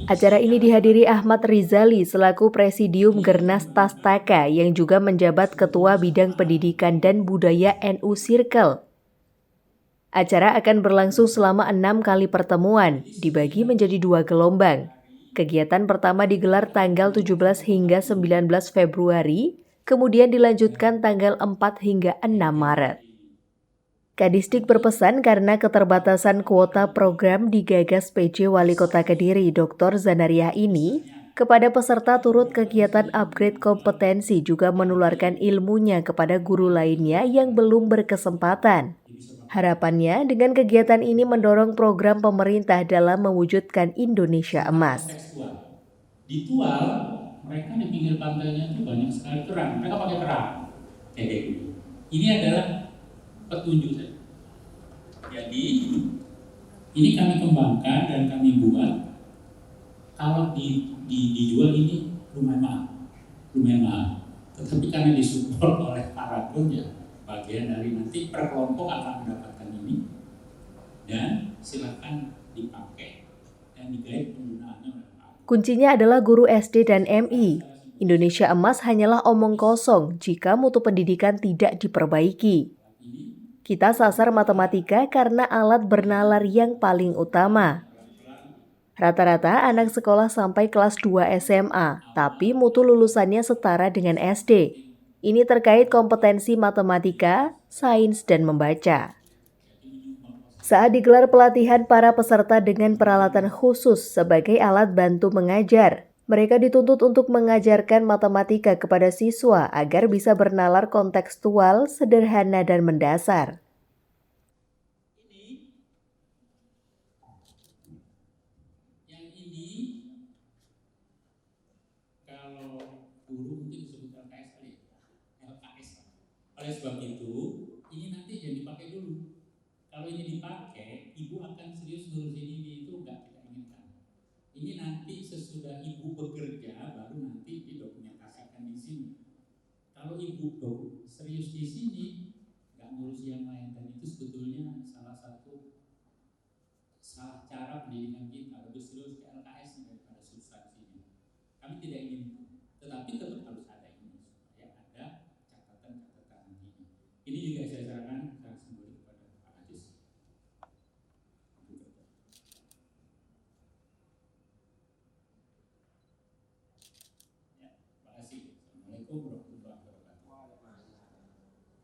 Acara ini dihadiri Ahmad Rizali selaku Presidium Gernas Tastaka yang juga menjabat Ketua Bidang Pendidikan dan Budaya NU Circle. Acara akan berlangsung selama 6 kali pertemuan, dibagi menjadi 2 gelombang. Kegiatan pertama digelar tanggal 17 hingga 19 Februari, kemudian dilanjutkan tanggal 4 hingga 6 Maret. Kadisdik berpesan karena keterbatasan kuota program digagas PJ Wali Kota Kediri Dr. Zanariah ini, kepada peserta turut kegiatan upgrade kompetensi juga menularkan ilmunya kepada guru lainnya yang belum berkesempatan. Harapannya dengan kegiatan ini mendorong program pemerintah dalam mewujudkan Indonesia Emas. Ditual, mereka di pinggir pantainya itu banyak sekali kerang. Mereka pakai kerang. Kayak gitu. Ini adalah petunjuk saya. Jadi ini kami kembangkan dan kami buat. Kalau dijual ini lumayan mahal. Tetapi karena disupport oleh para ya, bagian dari nanti per kelompok akan mendapatkan ini dan silakan dipakai dan digait penggunaannya. Kuncinya adalah guru SD dan MI. Indonesia Emas hanyalah omong kosong jika mutu pendidikan tidak diperbaiki. Kita sasar matematika karena alat bernalar yang paling utama. Rata-rata anak sekolah sampai kelas 2 SMA, tapi mutu lulusannya setara dengan SD. Ini terkait kompetensi matematika, sains, dan membaca. Saat digelar pelatihan para peserta dengan peralatan khusus sebagai alat bantu mengajar, mereka dituntut untuk mengajarkan matematika kepada siswa agar bisa bernalar kontekstual, sederhana, dan mendasar. Yang ini, kalau guru mungkin disebut LKS. Oleh sebab itu, ini nanti jangan dipakai dulu. Kalau ini dipakai, ibu akan serius ngurusin ini, itu enggak kita inginkan. Ini nanti sesudah ibu bekerja, baru nanti didokumentasikan di sini. Kalau ibu serius di sini, enggak ngurus yang lain, dan itu sebetulnya salah cara pendidikan kita, lebih serius ke LKS daripada substansinya. Kami tidak ingin itu, tetapi tetap harus ada ini supaya ada catatan-catatan nanti. Ini juga saya sarankan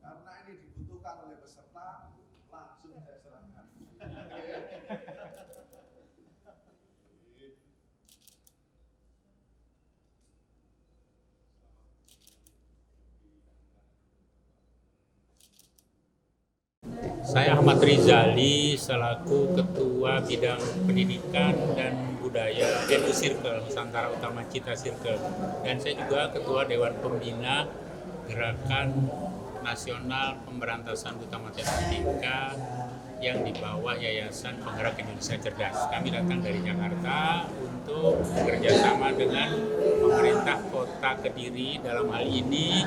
karena ini dibutuhkan oleh peserta, langsung saya serahkan. Saya Ahmad Rizali selaku Ketua Bidang Pendidikan dan Budaya NU Circle, Nusantara Utama Cita Circle. Dan saya juga Ketua Dewan Pembina Gerakan Nasional Pemberantasan Buta Matematika yang di bawah Yayasan Penggerak Indonesia Cerdas. Kami datang dari Jakarta untuk bekerjasama dengan pemerintah Kota Kediri, dalam hal ini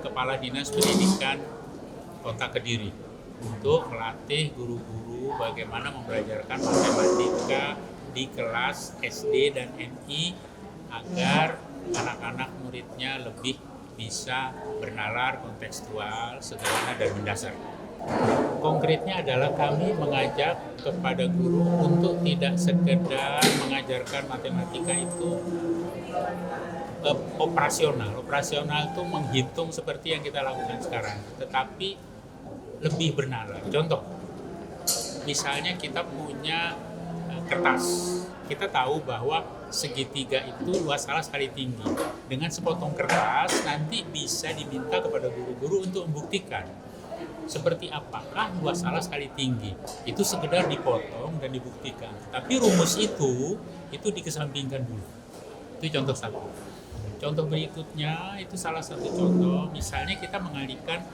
Kepala Dinas Pendidikan Kota Kediri, untuk melatih guru-guru bagaimana membelajarkan matematika di kelas SD dan MI agar anak-anak muridnya lebih bisa bernalar, kontekstual, sederhana, dan mendasar. Konkretnya adalah kami mengajak kepada guru untuk tidak sekedar mengajarkan matematika itu operasional. Operasional itu menghitung seperti yang kita lakukan sekarang, tetapi lebih bernalar. Contoh, misalnya kita punya kertas kita tahu bahwa segitiga itu luas salah sekali tinggi. Dengan sepotong kertas nanti bisa diminta kepada guru-guru untuk membuktikan seperti apakah luas salah sekali tinggi. Itu sekedar dipotong dan dibuktikan. Tapi rumus itu dikesampingkan dulu. Itu contoh satu. Contoh berikutnya itu salah satu contoh, misalnya kita mengalihkan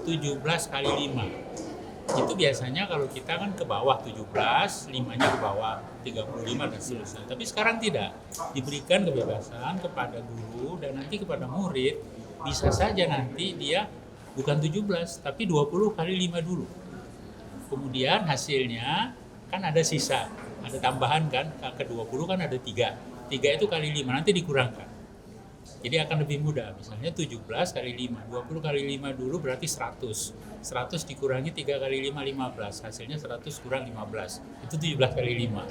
17 kali 5. Itu biasanya kalau kita kan ke bawah 17, 5-nya ke bawah 35 dan seterusnya. Tapi sekarang tidak. Diberikan kebebasan kepada guru dan nanti kepada murid, bisa saja nanti dia bukan 17, tapi 20 kali 5 dulu. Kemudian hasilnya kan ada sisa, ada tambahan kan, ke 20 kan ada 3. 3 itu kali 5, nanti dikurangkan. Jadi akan lebih mudah, misalnya 17 kali 5, 20 kali 5 dulu berarti 100. 100 dikurangi 3 kali 5, 15. Hasilnya 100 kurang 15, itu 17 kali 5.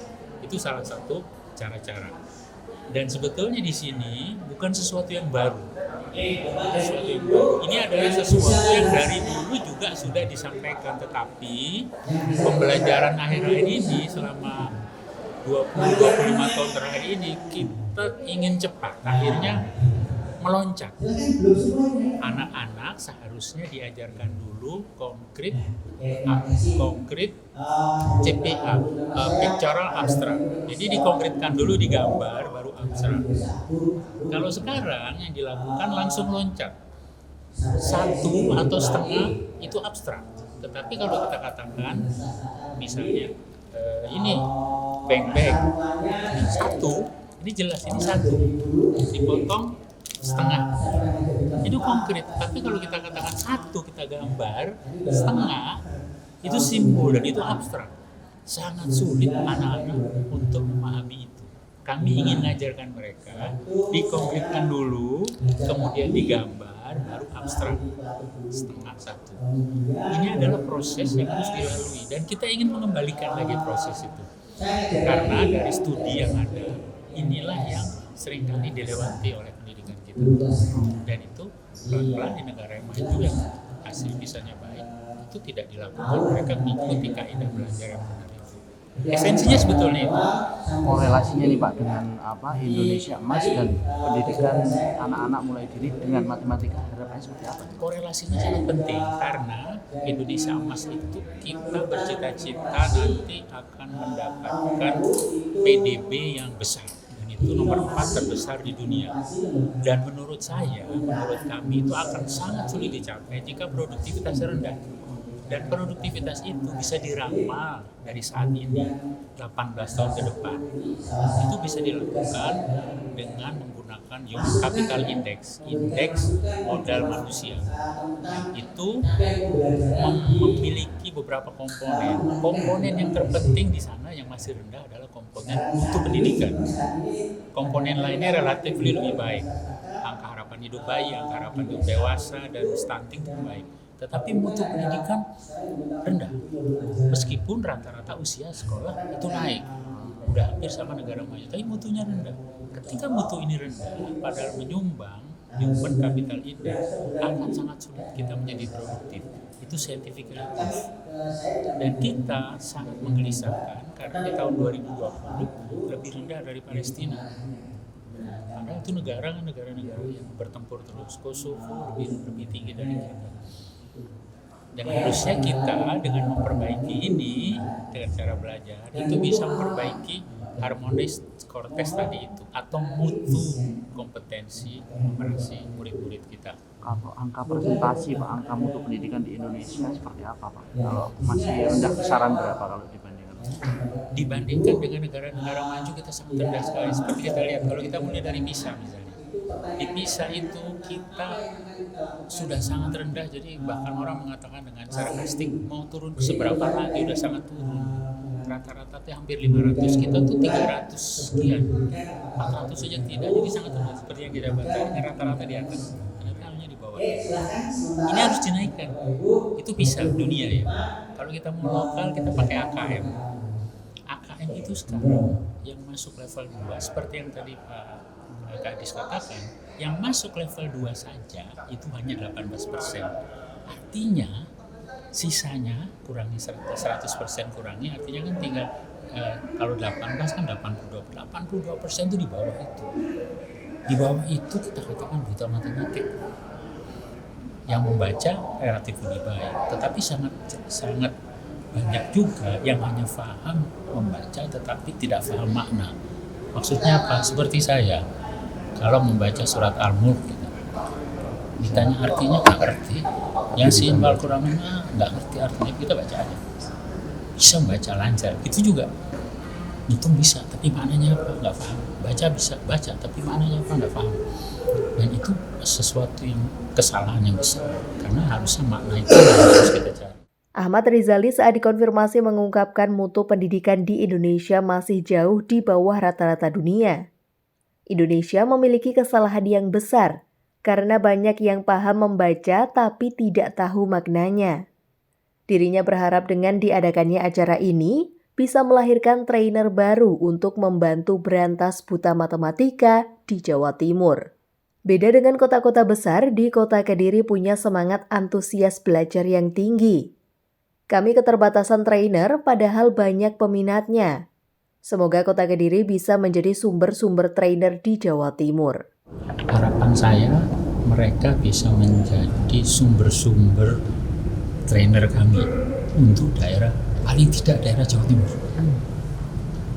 Itu salah satu cara-cara. Dan sebetulnya di sini bukan sesuatu yang baru. Ini adalah sesuatu yang dari dulu juga sudah disampaikan, tetapi pembelajaran akhir-akhir ini selama 20-25 tahun terakhir ini kita ingin cepat, akhirnya meloncat. Anak-anak seharusnya diajarkan dulu konkret CPA, pictorial abstrak. Jadi dikonkretkan dulu di gambar, baru abstrak. Kalau sekarang yang dilakukan langsung loncat. 1 atau setengah itu abstrak. Tetapi kalau kita katakan, misalnya ini bang-bang, 1, ini jelas ini 1, dipotong setengah, itu konkret. Tapi kalau kita katakan 1, kita gambar setengah, itu simbol dan itu abstrak. Sangat sulit anak-anak untuk memahami itu. Kami ingin mengajarkan mereka dikonkretkan dulu, kemudian digambar, baru abstrak setengah 1. Ini adalah proses yang harus dilalui dan kita ingin mengembalikan lagi proses itu. Karena dari studi yang ada, inilah yang seringkali dilewati oleh pendidikan kita. Dan itu pelan-pelan di negara yang maju yang hasil bisanya baik, itu tidak dilakukan. Mereka mengikuti kaidah belajar yang benar itu. Esensinya sebetulnya itu. Korelasinya nih Pak dengan Indonesia Emas dan pendidikan anak-anak mulai dini dengan matematika, harapannya seperti apa? Korelasinya sangat penting karena Indonesia Emas itu kita bercita-cita nanti akan mendapatkan PDB yang besar. Itu nomor 4 terbesar di dunia. Dan menurut kami itu akan sangat sulit dicapai jika produktivitasnya rendah. Dan produktivitas itu bisa diramal dari saat ini 18 tahun ke depan. Itu bisa dilakukan dengan menggunakan Human Capital Index, indeks modal manusia. Itu memiliki beberapa komponen. Komponen yang terpenting di sana yang masih rendah adalah komponen mutu pendidikan. Komponen lainnya relatif lebih baik. Angka harapan hidup bayi, angka harapan hidup dewasa, dan stunting itu baik. Tetapi mutu pendidikan rendah. Meskipun rata-rata usia sekolah itu naik. Udah hampir sama negara maju, tapi mutunya rendah. Ketika mutu ini rendah, padahal menyumbang Human Capital Index, akan sangat sulit kita menjadi produktif. Itu scientifically proof. Dan kita sangat menggelisahkan karena di tahun 2020 lebih rendah dari Palestina. Padahal itu negara-negara yang bertempur terus. Kosovo lebih tinggi dari kita. Dan harusnya kita dengan memperbaiki ini dengan cara belajar itu bisa memperbaiki harmonis skor tes tadi itu atau mutu kompetensi numerasi murid-murid kita. Kalau angka presentasi Pak, angka mutu pendidikan di Indonesia seperti apa Pak? Kalau masih rendah, kisaran berapa kalau dibandingkan? Dibandingkan dengan negara-negara maju kita sangat rendah sekali. Seperti kita lihat kalau kita mulai dari PISA misalnya. Di PISA itu kita sudah sangat rendah, jadi bahkan orang mengatakan dengan sarkastik mau turun seberapa lagi, udah sangat turun. Rata-rata tuh hampir 500, kita tuh 300 sekian, 400 saja tidak, jadi sangat rendah seperti yang kita baca dengan rata-rata di atas, ternyata hanya di bawah. Ini harus dinaikkan, itu bisa dunia ya. Kalau kita mau lokal kita pakai AKM. AKM itu sekarang yang masuk level 2 seperti yang tadi Pak Kadis katakan, yang masuk level 2 saja itu hanya 18%. Artinya sisanya kurangi 100% kurangi, artinya kan tinggal kalau 18 kan 82% itu di bawah itu. Di bawah itu kita katakan buta matematik. Yang membaca relatif lebih baik, tetapi sangat banyak juga yang hanya paham membaca tetapi tidak paham makna. Maksudnya apa? Seperti saya, kalau membaca surat Al-Mulk, gitu, ditanya artinya nggak ngerti. Yasin wal Qur'an nggak ngerti artinya, kita baca aja. Bisa membaca lancar, itu juga hitung bisa, tapi maknanya apa? Nggak paham. Baca bisa baca, tapi maknanya apa? Nggak paham. Dan itu sesuatu yang kesalahan yang besar, karena harusnya makna itu harus kita cari. Ahmad Rizali saat dikonfirmasi mengungkapkan mutu pendidikan di Indonesia masih jauh di bawah rata-rata dunia. Indonesia memiliki kesalahan yang besar karena banyak yang paham membaca tapi tidak tahu maknanya. Dirinya berharap dengan diadakannya acara ini bisa melahirkan trainer baru untuk membantu berantas buta matematika di Jawa Timur. Beda dengan kota-kota besar, di Kota Kediri punya semangat antusias belajar yang tinggi. Kami keterbatasan trainer padahal banyak peminatnya. Semoga Kota Kediri bisa menjadi sumber-sumber trainer di Jawa Timur. Harapan saya mereka bisa menjadi sumber-sumber trainer kami untuk daerah, paling tidak daerah Jawa Timur.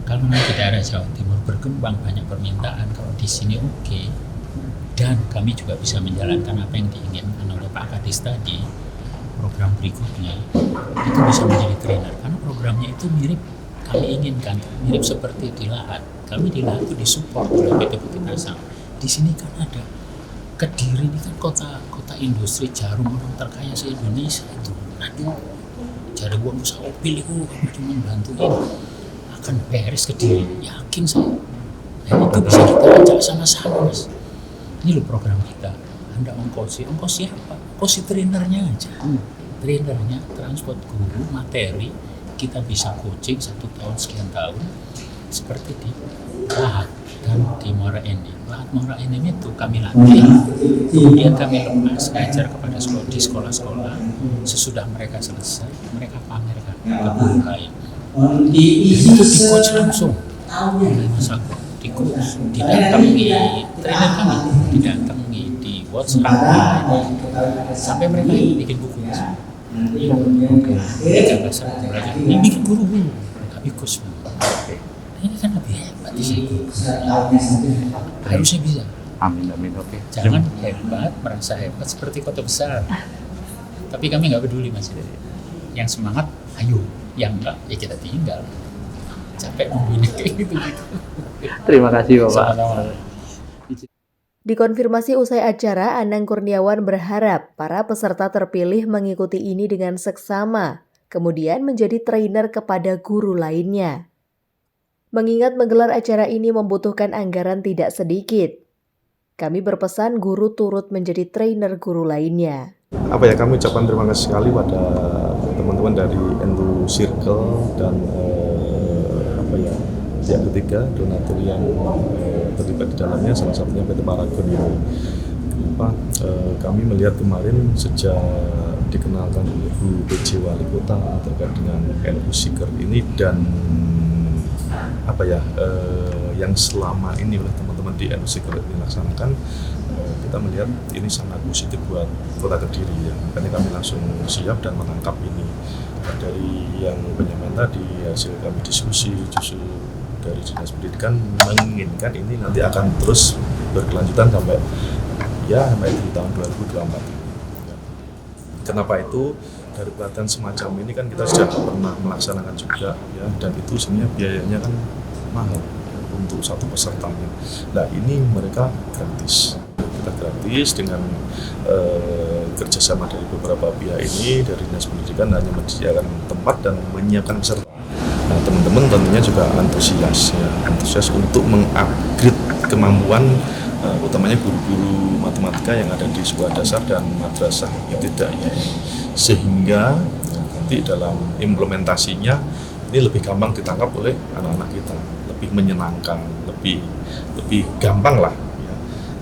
Kalau nanti daerah Jawa Timur berkembang, banyak permintaan, kalau di sini oke. Dan kami juga bisa menjalankan apa yang diinginkan oleh Pak Kadis tadi, program berikutnya itu bisa menjadi trainer, karena programnya itu mirip kami inginkan, mirip seperti di Lahat. Kami di Lahat itu disupport oleh PT Putih Nasam. Di sini kan ada Kediri, ini kan kota industri jarum, orang terkaya se Indonesia itu. Aduh, jadi gua usaha opil itu kamu cuma bantuin, akan beres Kediri, yakin saya. Dan itu bisa kita ajak sama-sama, Mas. Ini loh program kita. Anda ongkosi apa? Ongkosi trainernya aja. Trainernya, transport guru, materi, kita bisa coaching 1 tahun sekian tahun seperti di Lahat dan di Muara Enim. Lahat Muara Enim itu kami latih, kemudian kami lepas ngajar kepada di sekolah-sekolah. Sesudah mereka selesai, mereka pamerkan ke guru lain. Dan itu di coach langsung oleh Mas Agus. Didatangi trainer kami, didatangi di WhatsApp, sampai mereka bikin buku. Ini bikin guru-guru, tapi kos. Ini kan lebih hebat di sini. Harusnya bisa. Amin, oke. Jangan hebat, merasa hebat seperti kota besar. Tapi kami nggak peduli, Mas. Yang semangat, ayo. Yang enggak, ya kita tinggal. Capek nungguin kayak gitu. Terima kasih Bapak. Dikonfirmasi usai acara, Anang Kurniawan berharap para peserta terpilih mengikuti ini dengan seksama, kemudian menjadi trainer kepada guru lainnya. Mengingat menggelar acara ini membutuhkan anggaran tidak sedikit, kami berpesan guru turut menjadi trainer guru lainnya. Kami ucapkan terima kasih sekali pada teman-teman dari Endu Circle dan pihak ketiga, donatur yang terlibat di dalamnya, salah satunya PT Paragon ini. Kami melihat kemarin sejak dikenalkan Ibu PJ Wali Kota terkait dengan NU Seeker ini dan yang selama ini oleh teman-teman di NU Seeker dilaksanakan, kita melihat ini sangat positif buat Kota Kediri ya. Makanya kami langsung siap dan menangkap ini. Dari yang penyampaian tadi, hasil kami diskusi justru dari Dinas Pendidikan menginginkan ini nanti akan terus berkelanjutan sampai di tahun 2024. Kenapa itu? Dari pelatihan semacam ini kan kita sudah pernah melaksanakan juga ya, dan itu sebenarnya biayanya kan mahal untuk satu pesertanya. Nah ini mereka gratis. Kita gratis dengan kerjasama dari beberapa pihak ini, dari Dinas Pendidikan hanya menyediakan tempat dan menyiapkan peserta. Nah, teman-teman tentunya juga antusias untuk mengupgrade kemampuan utamanya guru-guru matematika yang ada di sekolah dasar dan madrasah ibtidaiyah, sehingga nanti dalam implementasinya ini lebih gampang ditangkap oleh anak-anak kita, lebih menyenangkan, lebih gampang lah ya.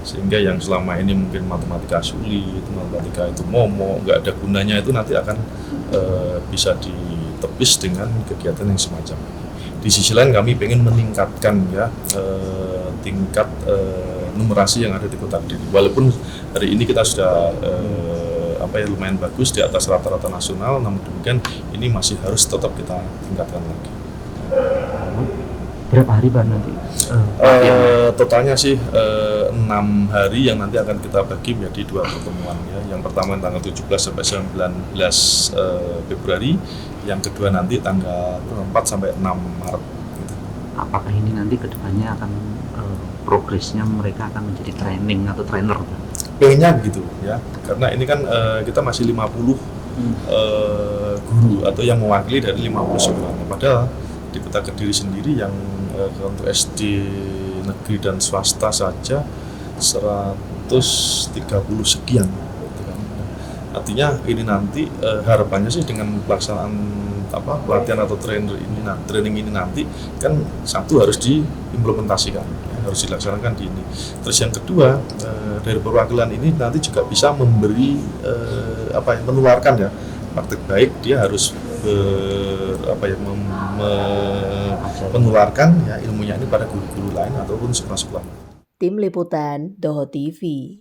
Sehingga yang selama ini mungkin matematika sulit, matematika itu nggak ada gunanya, itu nanti akan bisa ditepis dengan kegiatan yang semacam ini. Di sisi lain kami ingin meningkatkan ya tingkat numerasi yang ada di Kota Kediri. Walaupun hari ini kita sudah lumayan bagus di atas rata-rata nasional, namun demikian ini masih harus tetap kita tingkatkan lagi. Berapa hari Pak nanti? Totalnya sih 6 hari yang nanti akan kita bagi menjadi 2 pertemuan ya. Yang pertama tanggal 17 sampai 19 Februari, yang kedua nanti tanggal 4 sampai 6 Maret. Gitu. Apakah ini nanti kedepannya akan progresnya mereka akan menjadi training atau trainer? Pengennya begitu ya, karena ini kan kita masih 50 guru atau yang mewakili dari 50 sekolah. Padahal di Kota Kediri sendiri yang untuk SD negeri dan swasta saja 130 sekian. Artinya ini nanti harapannya sih dengan pelaksanaan pelatihan atau training ini nanti kan satu harus diimplementasikan, harus dilaksanakan di ini. Terus yang kedua dari perwakilan ini nanti juga bisa memberi menularkan ya praktek baik, dia harus menularkan ya ilmunya ini pada guru-guru lain ataupun sekolah-sekolah. Tim Liputan Doho TV.